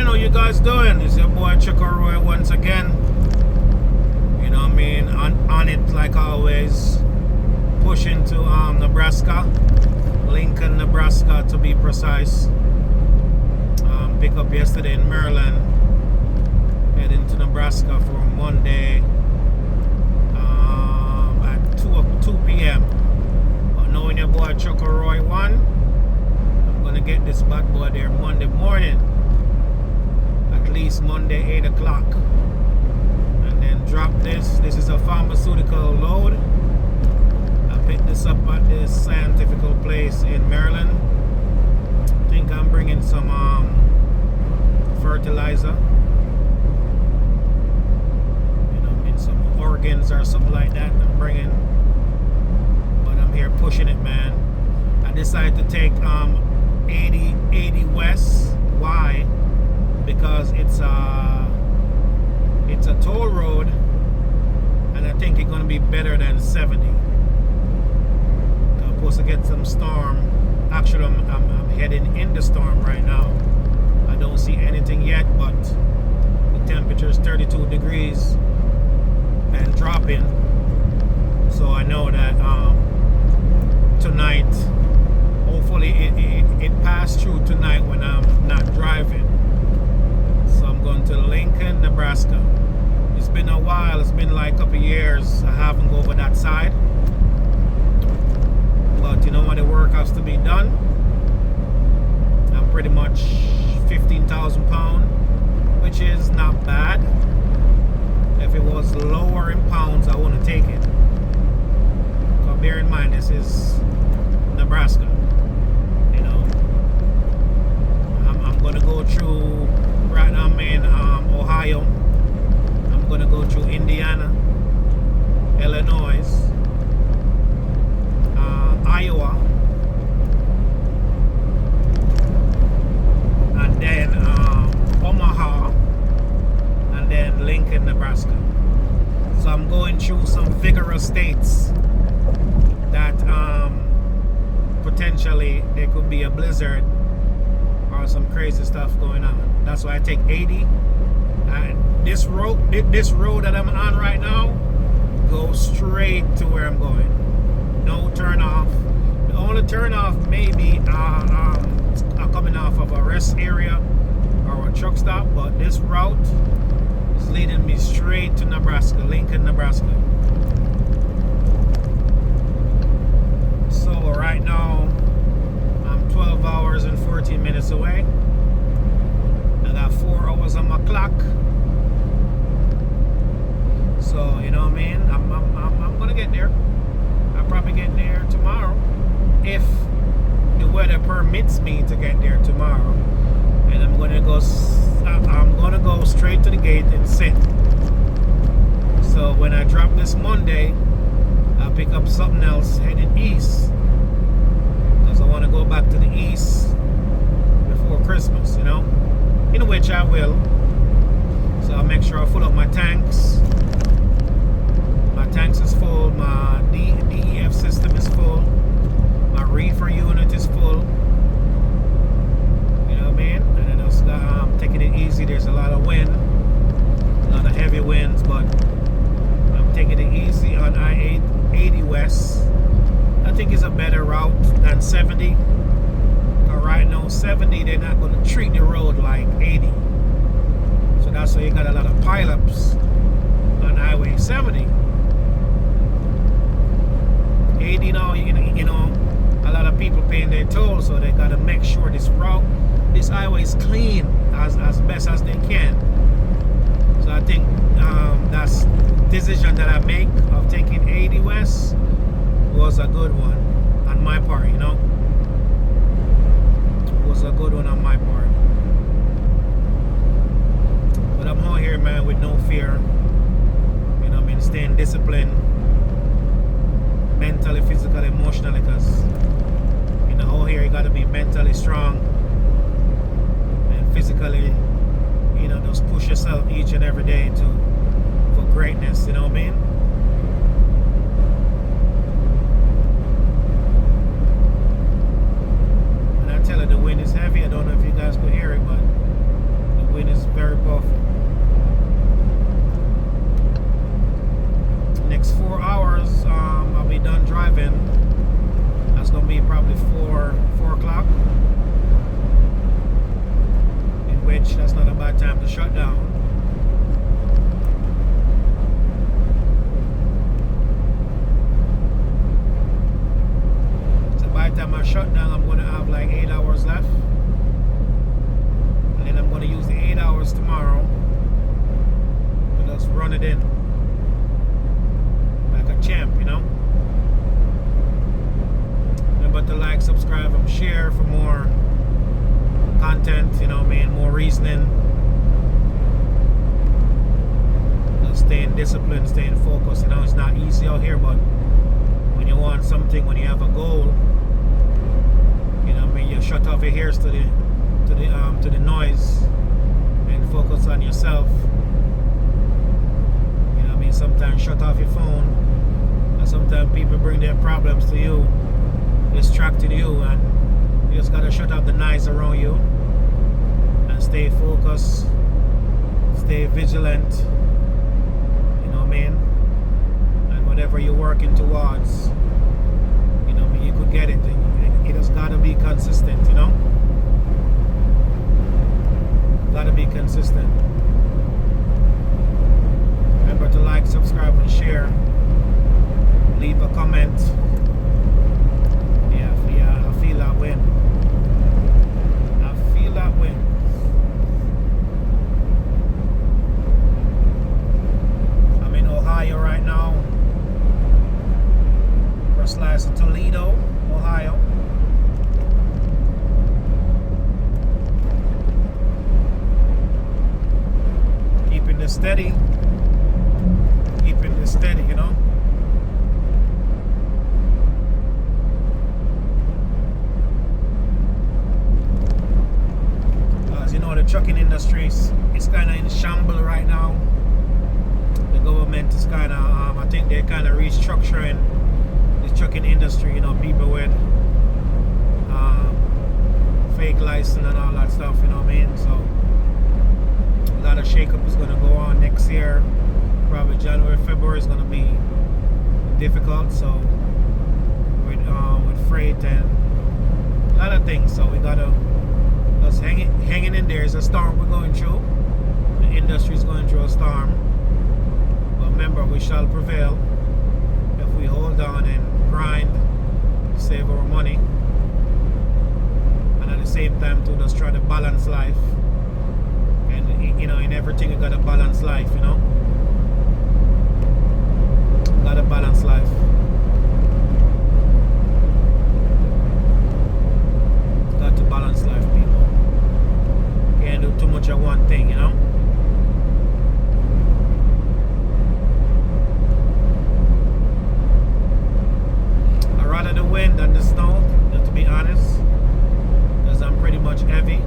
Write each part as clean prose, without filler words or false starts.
How you guys doing? It's your boy Chuck Roy once again. You know what I mean? On it like always. Pushing to Nebraska. Lincoln, Nebraska to be precise. Pick up yesterday in Maryland. Heading to Nebraska for Monday at 2 p.m. But knowing your boy Chuck Roy 1, I'm gonna get this bad boy there Monday morning. At least Monday 8 o'clock, and then drop this. This is a pharmaceutical load. I picked this up at this scientific place in Maryland. I think I'm bringing some fertilizer, some organs or something like that. I'm bringing, but I'm here pushing it, man. I decided to take 80 west. Why? Because it's a toll road, and I think it's gonna be better than 70. I'm supposed to get some storm. Actually, I'm heading in the storm right now. I don't see anything yet, but the temperature is 32 degrees and dropping. So I know that tonight, hopefully it passed through tonight when I'm not driving. So I'm going to Lincoln, Nebraska. It's been a while. It's been like a couple years. I haven't go over that side. But you know what? The work has to be done. I'm pretty much 15,000 pounds, which is not bad. If it was lower in pounds, I wouldn't take it. But bear in mind, this is Nebraska. You know, I'm gonna go through. Right now I'm in Ohio. I'm gonna go through Indiana, Illinois, Iowa, and then Omaha, and then Lincoln, Nebraska. So I'm going through some vigorous states that potentially there could be a blizzard or some crazy stuff going on. That's why I take 80. And this road that I'm on right now goes straight to where I'm going. No turn off. The only turn off maybe coming off of a rest area or a truck stop, but this route is leading me straight to Nebraska, Lincoln, Nebraska. So right now I'm 12 hours and 14 minutes away. I got 4 hours on my clock. So you know what I mean? I'm gonna get there. I'll probably get there tomorrow if the weather permits me to get there tomorrow. And I'm gonna go straight to the gate and sit. So when I drop this Monday, I'll pick up something else heading east, because I want to go back to the east before Christmas, you know, in which I will. So I'll make sure I fill up my tanks. My tanks is full, my DEF system is full, my reefer unit is full. You know what I mean? And then I'm taking it easy. There's a lot of wind, a lot of heavy winds, but I'm taking it easy on I-80 West. I think it's a better route than 70. Right now, 70, they're not going to treat the road like 80. So that's why you got a lot of pileups on Highway 70. 80 now, you know, a lot of people paying their toll, so they got to make sure this highway is clean as best as they can. So I think that's decision that I make of taking 80 West was a good one on my part, you know. Was a good one on my part. But I'm out here, man, with no fear. You know what I mean? Staying disciplined, mentally, physically, emotionally, because you know, out here you gotta be mentally strong and physically, you know, just push yourself each and every day for greatness, you know what I mean? And I tell you, the wind is heavy. I don't know if you guys could hear it, but the wind probably 4 o'clock, in which that's not a bad time to shut down. So by the time I shut down, I'm going to have like 8 hours left, and then I'm going to use the 8 hours tomorrow to just run it in like a champ, you know. Remember to like, subscribe, and share for more content, you know what I mean, more reasoning. Staying disciplined, staying focused. You know, it's not easy out here, but when you want something, when you have a goal, you know what I mean, you shut off your ears to the noise and focus on yourself. You know what I mean? Sometimes shut off your phone, and sometimes people bring their problems to you, distracting you, and you just gotta shut off the noise around you and stay focused, stay vigilant, you know what I mean? And whatever you're working towards, you know what I mean, you could get it. It just gotta be consistent, you know? Gotta be consistent. Remember to like, subscribe, and share. Leave a comment. I feel that win. I feel that win. I'm in Ohio right now. First slice of Toledo, Ohio. Keeping this steady. Keeping this steady, you know. You know, the trucking industry is kind of in shambles right now. The government is kind of, I think they're kind of restructuring the trucking industry. You know, people with fake license and all that stuff. You know what I mean? So a lot of shakeup is going to go on next year. Probably January, February is going to be difficult. So with freight and a lot of things. So we got to. Us hanging in there. Is a storm we're going through. The industry is going through a storm. But remember, we shall prevail if we hold on and grind, save our money, and at the same time to just try to balance life. And you know, in everything you gotta balance life. You know, gotta balance life. Got to balance life, people. Can't do too much of one thing, you know. I'd rather the wind than the snow, to be honest, because I'm pretty much heavy.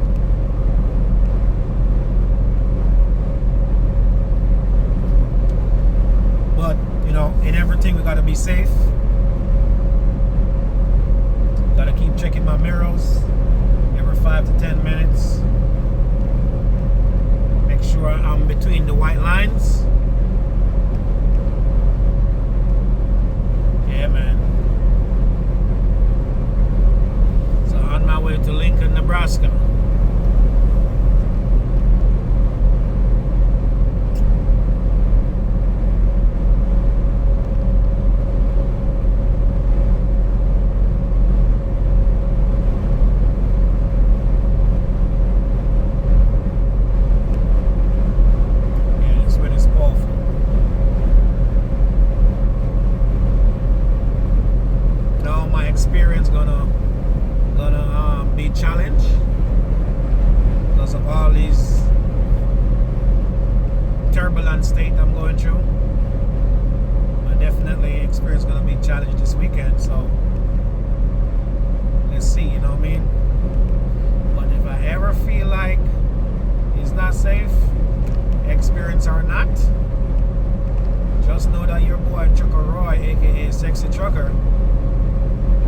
But you know, in everything we gotta be safe. Gotta keep checking my mirrors every 5 to 10 minutes. Make sure I'm between the white lines. Yeah, man. So on my way to Lincoln, Nebraska. Experience gonna be challenged because of all these turbulent state I'm going through. And definitely experience gonna be challenged this weekend, so let's see, you know what I mean? But if I ever feel like it's not safe, experience or not, just know that your boy Trucker Roy, aka Sexy Trucker,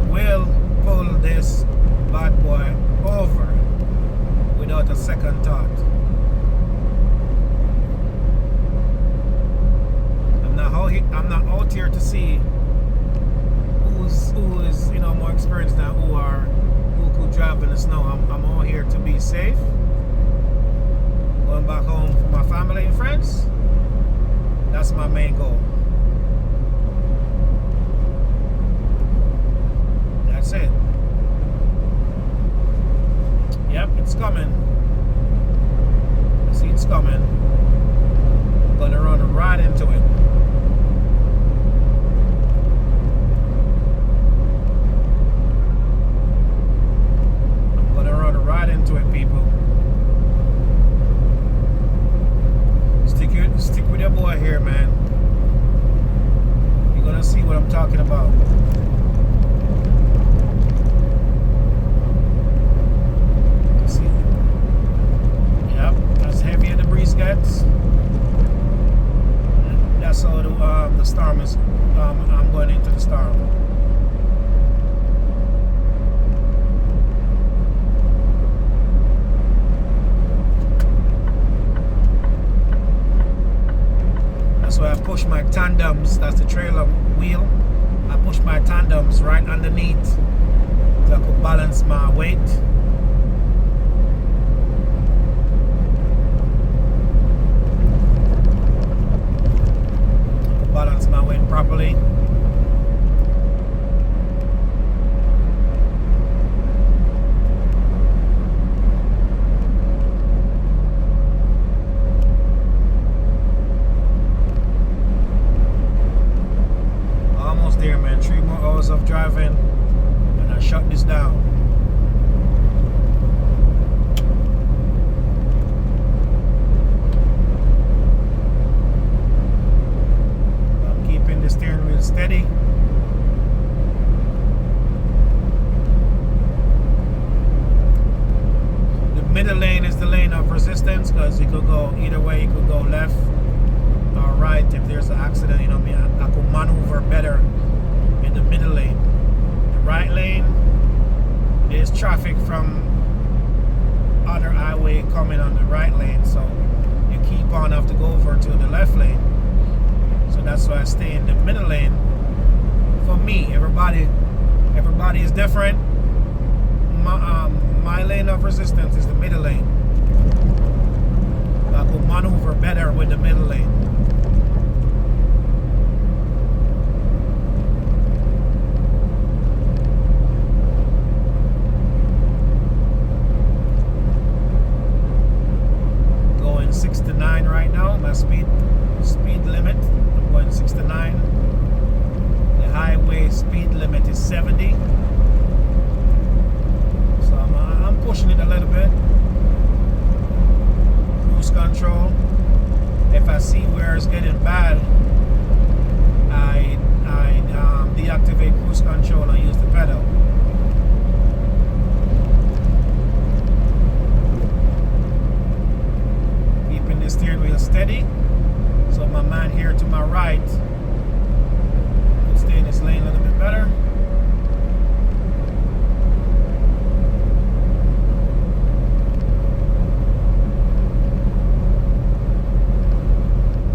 will pull this bad boy over without a second thought. I'm not out here to see who is, you know, more experienced than who, or safe. Going back home for my family and friends. That's my main goal. That's it. Yep, it's coming. I see it's coming. I'm gonna run right into it. I'm gonna run right into it, people. Stick with your boy here, man. You're gonna see what I'm talking about. See? Yep, as heavy as the breeze gets. That's how the storm is. I'm going into the storm. So I push my tandems, that's the trailer wheel. I push my tandems right underneath so I could balance my weight. Balance my weight properly. There, man. 3 more hours of driving and I shut this down. I'm keeping the steering wheel steady. The middle lane is the lane of resistance because you could go either way. You could go left or right. If there's an accident, you know what I mean, I could maneuver better in the middle lane. The right lane, there's traffic from other highway coming on the right lane, so you keep on have to go over to the left lane. So that's why I stay in the middle lane. For me, everybody is different. My lane of resistance is the middle lane. I could maneuver better with the middle lane. Going 69 right now, my speed limit. I'm going 69. The highway speed limit is 70. So I'm pushing it a little bit. Cruise control. If I see where it's getting bad, I deactivate cruise control and use the pedal. Keeping the steering wheel steady, so my man here to my right can stay in this lane a little bit better.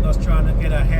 Just trying to get ahead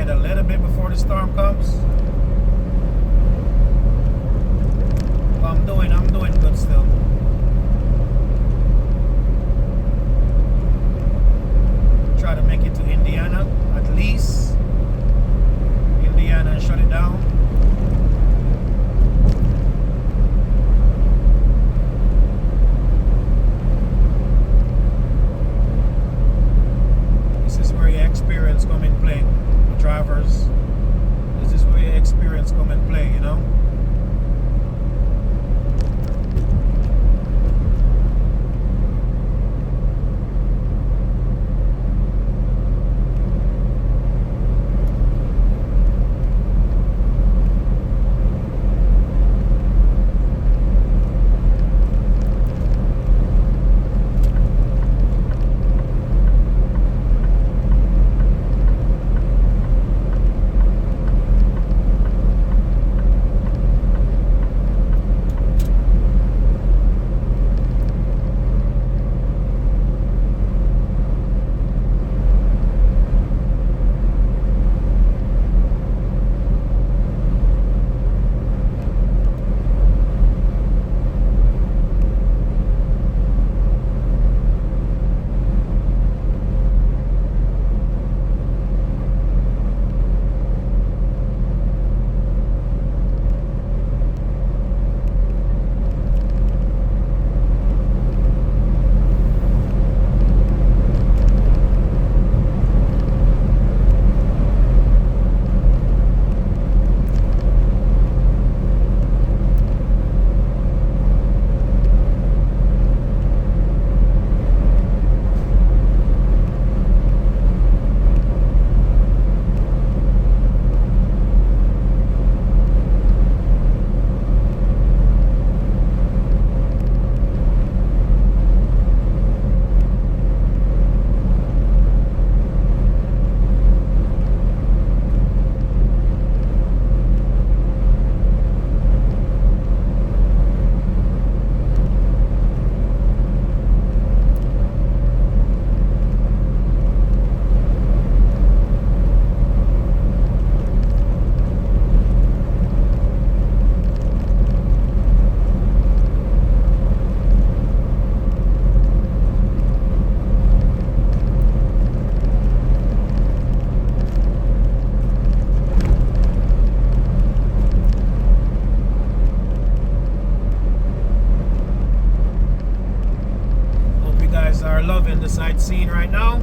the sightseeing right now.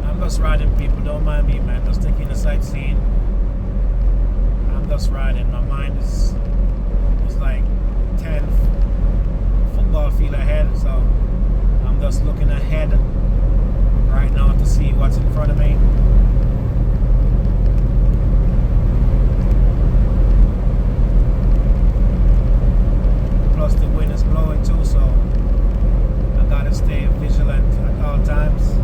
I'm just riding, people. Don't mind me, man. Just taking the sightseeing. I'm just riding. My mind is like 10 football field ahead, so I'm just looking ahead right now to see what's in front of me. Plus the wind is blowing too, so I gotta stay vigilant at all times.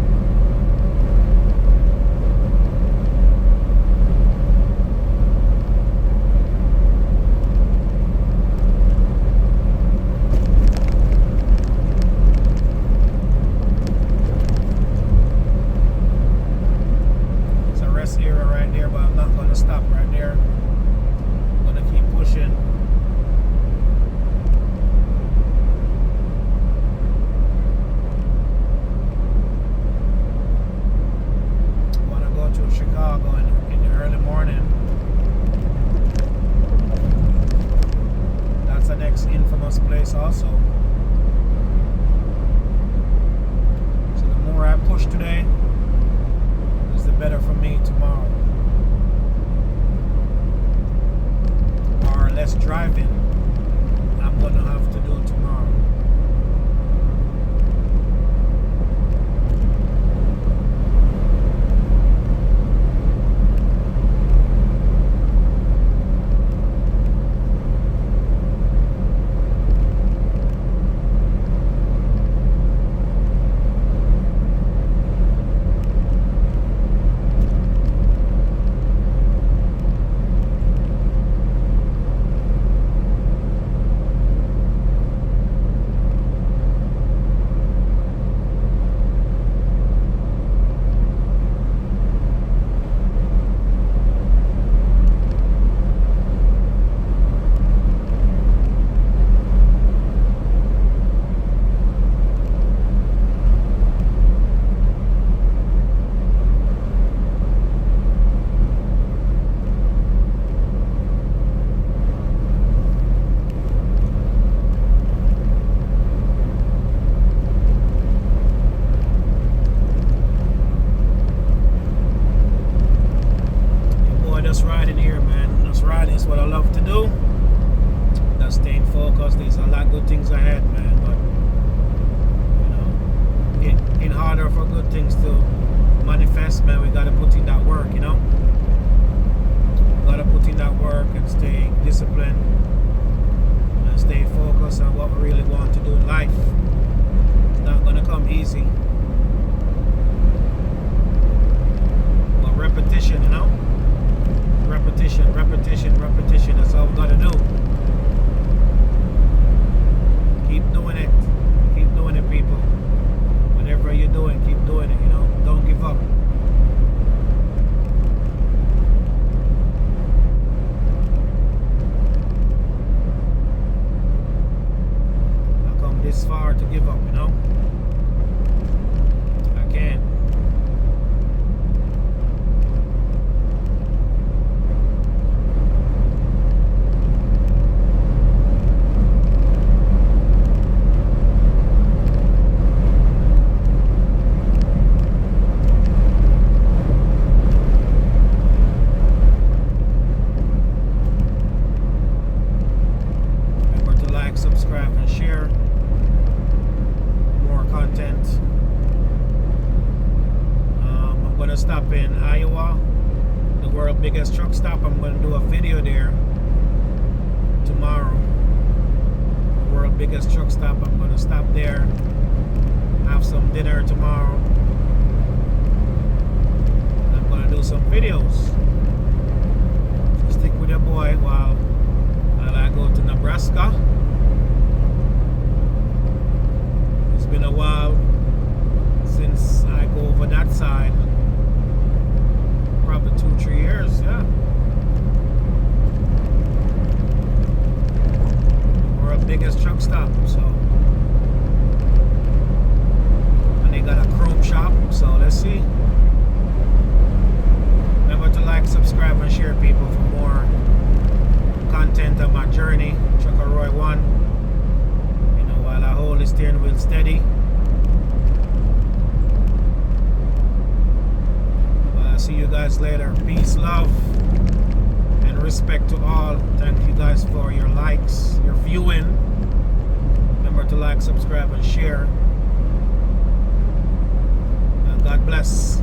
It's a rest area right there, but I'm not gonna stop right there. I'm gonna keep pushing. To Chicago in the early morning. That's the next infamous place also. So the more I push today, is the better for me tomorrow. Or less driving I'm gonna have to do tomorrow. Just riding here, man. Just riding is what I love to do. Just staying focused. There's a lot of good things ahead, man. But in order for good things to manifest, man, we gotta put in that work. Gotta put in that work and stay disciplined and stay focused on what we really want to do in life. It's not gonna come easy, but repetition, repetition, that's all we gotta do. Keep doing it, people. Whatever you're doing, keep doing it, don't give up. I come this far to give up, I can't. Subscribe and share more content. I'm gonna stop in Iowa, the world's biggest truck stop. I'm gonna do a video there tomorrow. The world's biggest truck stop. I'm gonna stop there, have some dinner tomorrow. I'm gonna do some videos. So stick with your boy while I go to Nebraska. It's been a while since I go over that side. Probably 2-3 years, yeah. World's biggest truck stop, so. And they got a chrome shop, so let's see. Remember to like, subscribe, and share, people, for more content on my journey. Trucker Roy 1. While I hold the steering wheel steady, see you guys later. Peace, love, and respect to all. Thank you guys for your likes, your viewing. Remember to like, subscribe, and share. God bless.